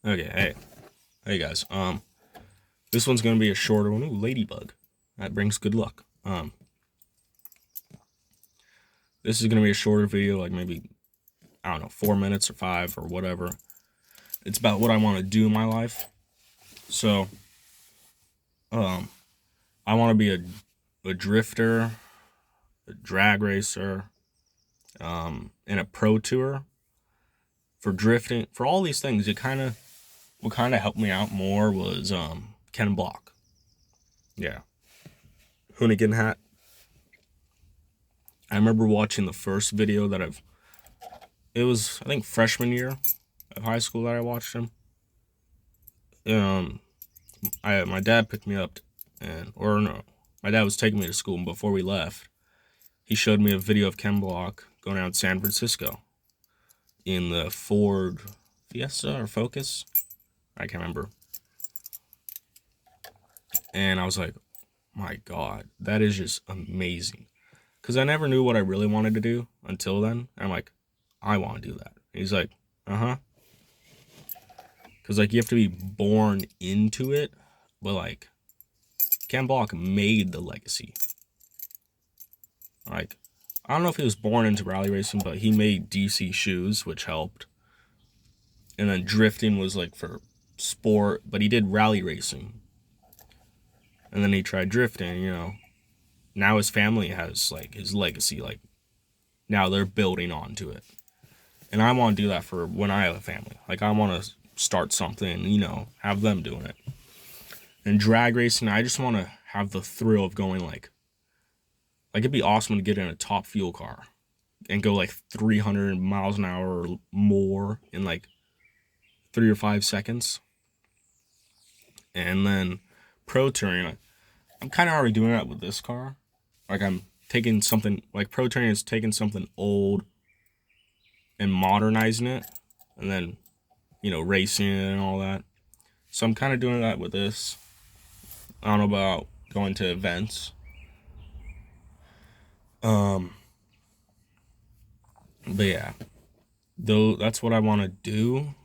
Okay, hey guys. This one's gonna be a shorter one. Ooh, ladybug. That brings good luck. This is gonna be a shorter video, like maybe I don't know, 4 minutes or five or whatever. It's about what I want to do in my life. So, um, I want to be a drifter, a drag racer, and a pro tour for drifting. For all these things, what kind of helped me out more was Ken Block. Yeah, Hoonigan hat. I remember watching the first video that I've. It was I think freshman year of high school that I watched him. Um, I my dad picked me up, and or no, my dad was taking me to school, and before we left, he showed me a video of Ken Block going out to San Francisco in the Ford Fiesta or Focus. I can't remember. And I was like, my God, that is just amazing. Because I never knew what I really wanted to do until then. And I'm like, I want to do that. And he's like, uh huh. Because like you have to be born into it, but like Ken Block made the legacy. Like I don't know if he was born into rally racing, but he made DC shoes, which helped. And then drifting was like for sport, but he did rally racing. And then he tried drifting. Now his family has like his legacy, like now they're building onto it. And I want to do that for when I have a family. Like I want to start something, have them doing it. And drag racing, I just want to have the thrill of going like it'd be awesome to get in a top fuel car and go like 300 miles an hour or more in like 3 or 5 seconds. And then pro touring, I'm kind of already doing that with this car. Like I'm taking something like pro touring is taking something old and modernizing it, and then racing it and all that. So I'm kind of doing that with this. I don't know about going to events. Um, but yeah, though that's what I want to do.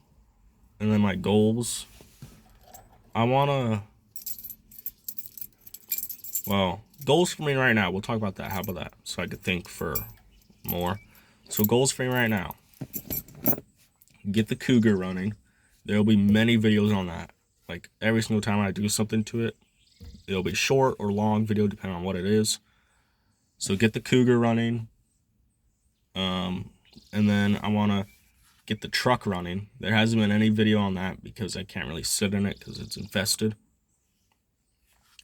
And then my goals, I want to. Well, goals for me right now. We'll talk about that. How about that? So I could think for more. So goals for me right now: get the Cougar running. There will be many videos on that. Like every single time I do something to it, it'll be short or long video depending on what it is. So get the Cougar running. Um, and then I want to get the truck running. There hasn't been any video on that because I can't really sit in it because it's infested.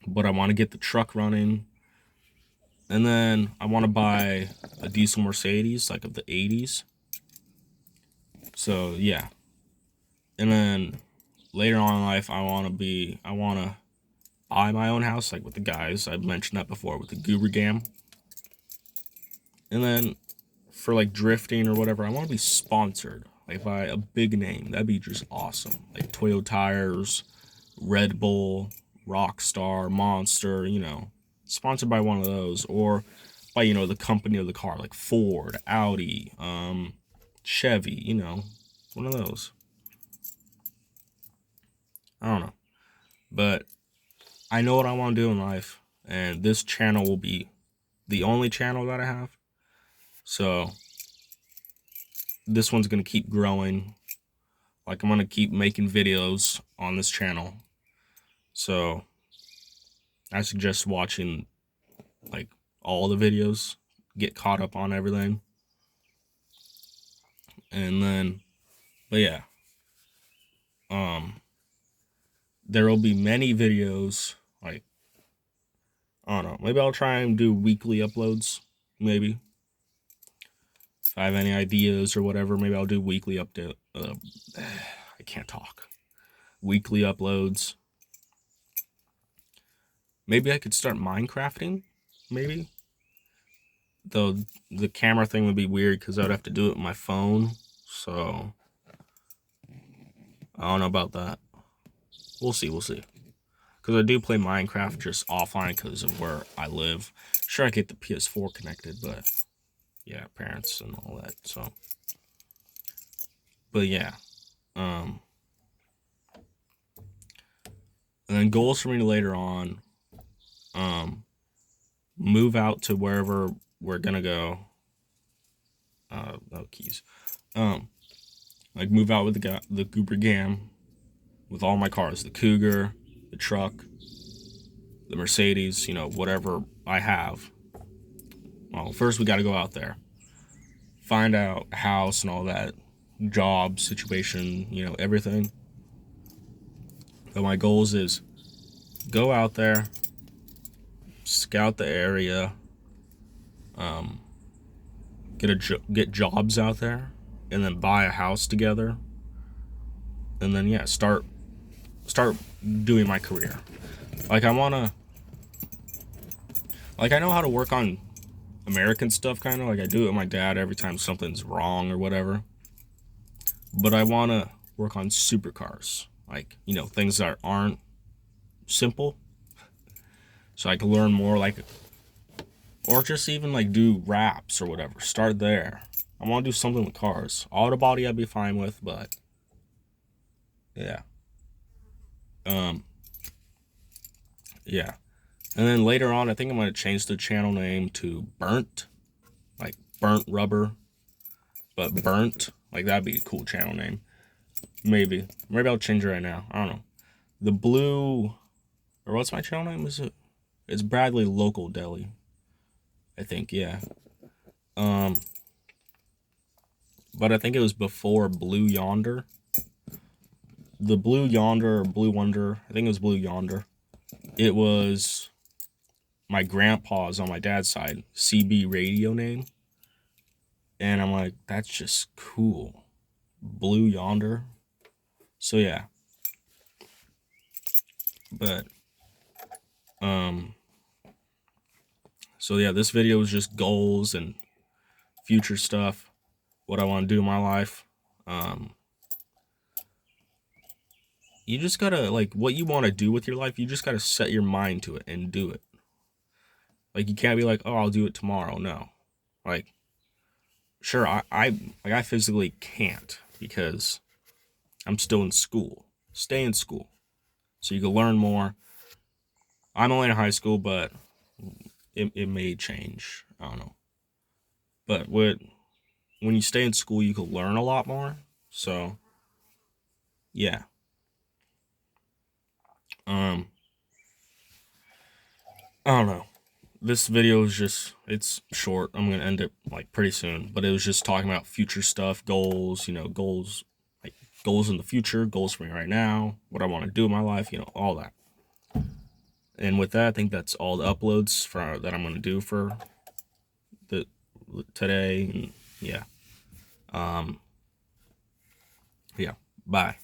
But I want to get the truck running. And then I want to buy a diesel Mercedes, like of the 80s. So yeah. And then later on in life, I want to buy my own house, like with the guys. I've mentioned that before with the Goober Gam. And then for like drifting or whatever, I want to be sponsored like by a big name. That'd be just awesome. Like Toyo Tires, Red Bull, Rockstar, Monster, sponsored by one of those, or by the company of the car, like Ford, Audi, Chevy, one of those. I don't know, but I know what I want to do in life, and this channel will be the only channel that I have. So this one's gonna keep growing. Like I'm gonna keep making videos on this channel. So I suggest watching like all the videos, get caught up on everything. And then but yeah, um there will be many videos like I don't know, maybe I'll try and do weekly uploads, maybe. If I have any ideas or whatever, maybe I'll do weekly update I can't talk. Weekly uploads. Maybe I could start Minecrafting, maybe. Though the camera thing would be weird because I'd have to do it with my phone. So I don't know about that. We'll see. We'll see. Because I do play Minecraft just offline because of where I live. Sure, I get the PS4 connected, but yeah, parents and all that. So, but yeah, um, And then goals for me later on, move out to wherever we're gonna go. Oh, keys. Like move out with the Goober Gam, with all my cars, the Cougar, the truck, the Mercedes, whatever I have. Well, first we got to go out there, find out house and all that, job situation, everything. But my goals is go out there, scout the area, get jobs out there, and then buy a house together, and then start doing my career. Like I know how to work on American stuff, kind of like I do it with my dad every time something's wrong or whatever. But I want to work on supercars, like things that aren't simple, so I can learn more, like, or just even like do wraps or whatever. Start there. I want to do something with cars. Auto body I'd be fine with, but yeah. Yeah. And then later on, I think I'm going to change the channel name to Burnt, like burnt rubber, but burnt. Like that'd be a cool channel name. Maybe I'll change it right now. I don't know. The blue, or what's my channel name? It's Bradley Local Deli, I think. Yeah. But I think it was before Blue Yonder. The Blue Yonder or Blue Wonder, I think it was Blue Yonder. It was my grandpa's on my dad's side CB radio name. And I'm like, that's just cool. Blue Yonder. So yeah. But so yeah, this video is just goals and future stuff, what I want to do in my life. You just gotta, like, what you want to do with your life, you just gotta set your mind to it and do it. Like, you can't be like, oh, I'll do it tomorrow. No. Like, sure, I physically can't because I'm still in school. Stay in school so you can learn more. I'm only in high school, but it may change. I don't know. But when you stay in school, you can learn a lot more. So, yeah. I don't know. This video is just, it's short. I'm going to end it like pretty soon, but it was just talking about future stuff, goals, goals, like goals in the future, goals for me right now, what I want to do in my life, all that. And with that, I think that's all the uploads that I'm going to do for today. And yeah. Yeah. Bye.